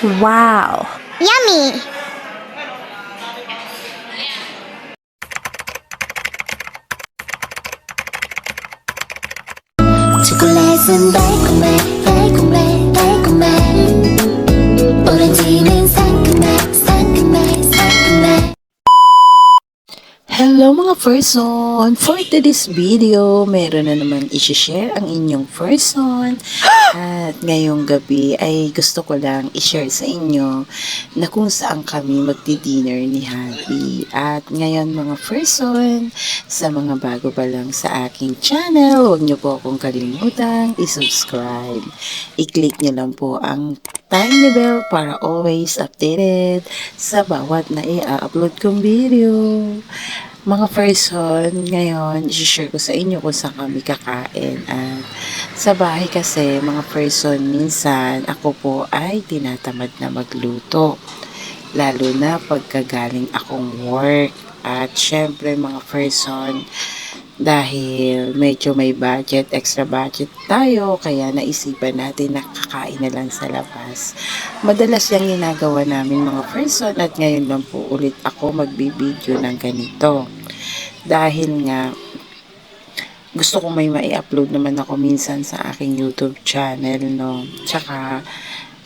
Wow! Yummy! 초콜릿은 달콤해 달콤해 달콤해 오렌지는 상큼해 상큼해 상큼해. Hello mga person! For today's video, meron na naman isi-share ang inyong person. At ngayong gabi ay gusto ko lang i-share sa inyo na kung saan kami magdi-dinner ni Happy. At ngayon mga person, sa mga bago pa lang sa aking channel, huwag niyo po akong kalimutang i-subscribe. I-click niyo lang po ang tiny bell para always updated sa bawat na i-upload kong video. Mga person, ngayon, i-share ko sa inyo kung saan kami kakain. At sa bahay kasi, mga person, minsan ako po ay tinatamad na magluto. Lalo na pagkagaling akong work. At syempre, mga person, dahil medyo may budget, extra budget tayo, kaya naisipan natin na kakain na lang sa labas. Madalas yung ginagawa namin mga person at ngayon lang po ulit ako magbibideo ng ganito. Dahil nga, gusto ko may mai-upload naman ako minsan sa aking YouTube channel, no? Tsaka,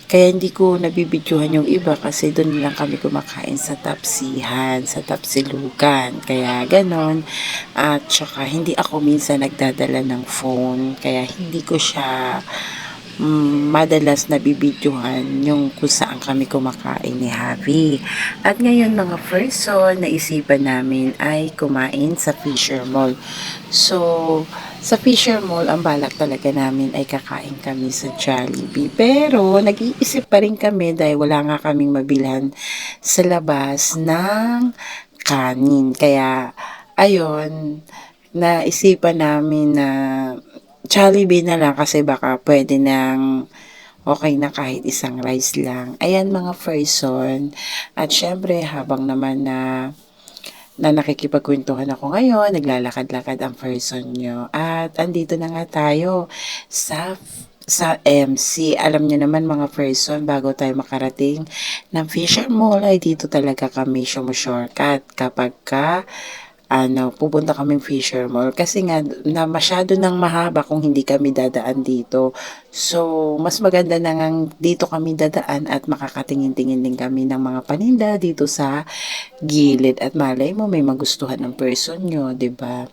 kaya hindi ko nabibidyohan yung iba kasi doon lang kami kumakain sa Tapsihan, sa Tapsilugan. Kaya ganon. At tsaka hindi ako minsan nagdadala ng phone. Kaya hindi ko siya madalas nabibidyohan yung kung saan kami kumakain ni Javi. At ngayon mga person, naisipan namin ay kumain sa Fisher Mall. So, sa Fisher Mall, ang balak talaga namin ay kakain kami sa Jollibee. Pero, nag-iisip pa rin kami dahil wala nga kaming mabilhan sa labas ng kanin. Kaya, ayun, naisipan namin na Jollibee na lang kasi baka pwede nang okay na kahit isang rice lang. Ayan mga person. At syempre, habang naman na nakikipagkwentuhan ako ngayon, naglalakad-lakad ang person nyo. At andito na nga tayo sa MC. Alam nyo naman mga person, bago tayo makarating ng Fisher Mall, ay dito talaga kami shortcut kapag pupunta kaming Fisher Mall kasi nga na masyado nang mahaba kung hindi kami dadaan dito. So, mas maganda na nga dito kami dadaan at makakatingin-tingin din kami ng mga paninda dito sa gilid at malay mo may magustuhan ng person nyo, 'di ba?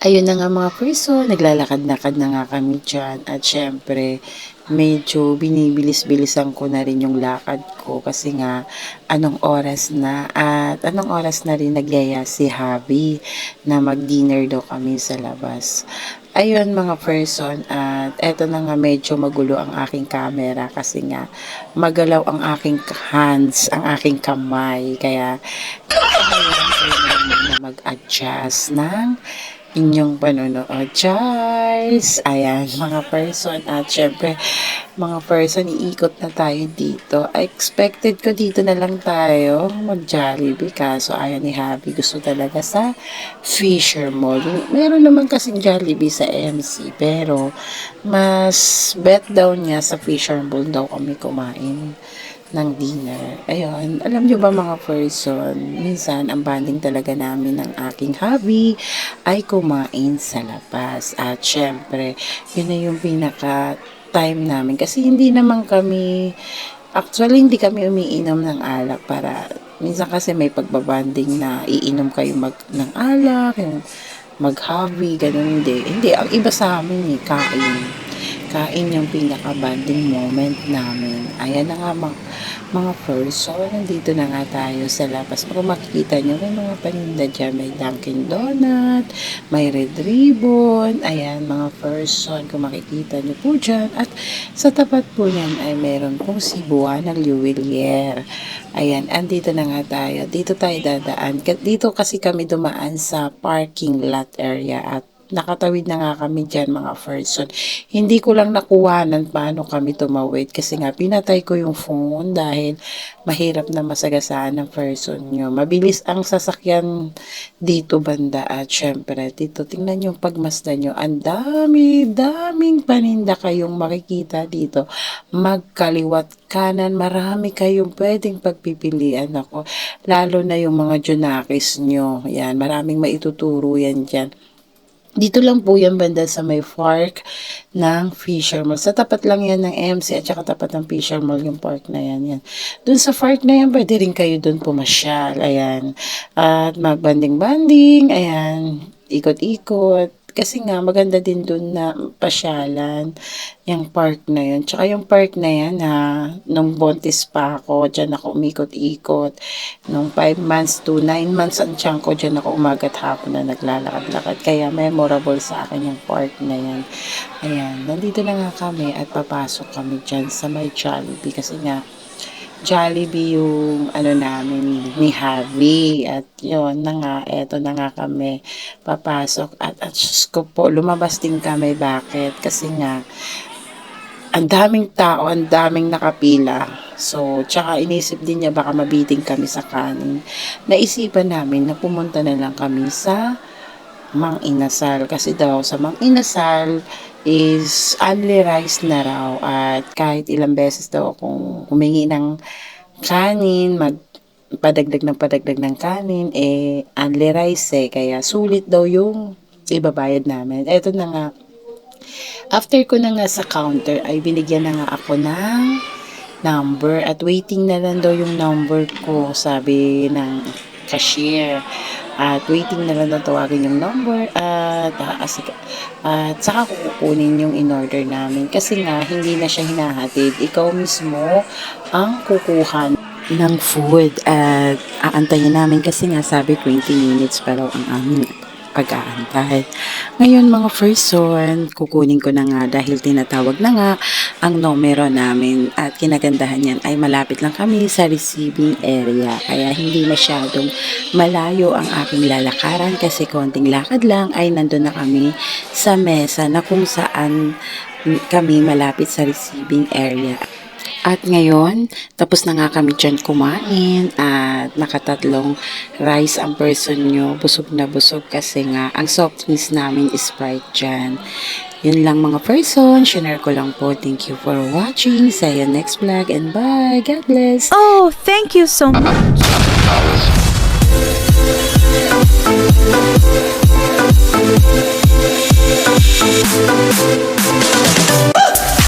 Ayun na nga mga person, naglalakad-lakad na nga kami dyan. At syempre, medyo binibilis-bilisan ko na rin yung lakad ko kasi nga anong oras na at anong oras na rin nagyaya si Javi na mag-dinner daw kami sa labas. Ayun mga person at eto na nga medyo magulo ang aking camera kasi nga magalaw ang aking hands, ang aking kamay. Kaya kailangan na mag-adjust ng inyong panonood. Charles! Ayan, mga person. At syempre, mga person, iikot na tayo dito. Expected ko dito na lang tayo mag-Jollibee. Kaso ayan ni Happy, gusto talaga sa Fisher Mall. Meron naman kasing Jollibee sa MC. Pero, mas bet daw niya sa Fisher Mall daw kami kumain ng dinner. Ayun, alam nyo ba mga person, minsan ang banding talaga namin ng aking hobby ay kumain sa labas. At syempre, yun na yung pinaka time namin. Kasi hindi naman kami, actually hindi kami umiinom ng alak para, minsan kasi may pagbabanding na iinom kayo ng alak, yung mag-hobby, ganun hindi. Hindi, ang iba sa amin kain. Kain yung pinaka-bonding moment namin. Ayan na nga mga person, nandito na nga tayo sa labas. Kung makikita nyo, may mga paninda dyan. May Dunkin Donut, may Red Ribbon. Ayan, mga person, kung makikita nyo po dyan. At sa tapat po niyan ay meron pong Cebuana ng Luwilier. Ayan, andito na nga tayo. Dito tayo dadaan. Dito kasi kami dumaan sa parking lot area at nakatawid na nga kami dyan mga person. Hindi ko lang nakuhanan paano kami tumawid kasi nga pinatay ko yung phone dahil mahirap na masagasaan ng person nyo. Mabilis ang sasakyan dito banda at syempre dito tingnan yung pagmasdan nyo. Ang daming paninda kayong makikita dito. Magkaliwat kanan, marami kayong pwedeng pagpipilian ako. Lalo na yung mga junakis nyo. Yan, maraming maituturo yan dyan. Dito lang po yan banda sa may park ng Fisher Mall. Sa tapat lang yan ng MC at saka tapat ng Fisher Mall yung park na yan. Yan. Doon sa park na yan, pwede rin kayo doon pumasyal. Ayan. At magbanding-banding. Ayan. Ikot-ikot. Kasi nga, maganda din doon na pasyalan yung park na yun. Tsaka yung park na yan, nung buntis pa ako, dyan ako umikot-ikot. Nung 5 months to 9 months ang tiyan ko, dyan ako umagat hapon na naglalakad-lakad. Kaya memorable sa akin yung park na yan. Ayan, nandito na nga kami at papasok kami dyan sa may Jollibee. Kasi nga, Jollibee yung ano namin ni Javi at yun na nga, eto na nga kami papasok at Diyos ko po, lumabas din kami. Bakit? Kasi nga ang daming tao, ang daming nakapila. So, tsaka inisip din niya baka mabiting kami sa kanin. Naisipan namin na pumunta na lang kami sa Mang Inasal kasi daw sa Mang Inasal is only rice na raw at kahit ilang beses daw akong humingi ng kanin, padagdag ng kanin, only rice kaya sulit daw yung ibabayad namin. Eto na nga, after ko na nga sa counter ay binigyan na nga ako ng number at waiting na lang daw yung number ko, sabi ng cashier. At waiting na lang na tawagin yung number at saka kukunin yung in-order namin. Kasi nga, hindi na siya hinahatid. Ikaw mismo ang kukuha ng food at aantayin namin kasi nga sabi 20 minutes pa raw ang aming pag-aantay. Ngayon mga person, kukunin ko na nga dahil tinatawag na nga ang numero namin at kinagandahan yan ay malapit lang kami sa receiving area. Kaya hindi masyadong malayo ang aking lalakaran kasi konting lakad lang ay nandun na kami sa mesa na kung saan kami malapit sa receiving area. At ngayon, tapos na nga kami dyan kumain at nakatatlong rice ang person nyo. Busog na busog kasi nga ang soft drinks namin is Sprite dyan. Yun lang mga person, share ko lang po. Thank you for watching. See you next vlog and bye. God bless. Oh, thank you so much.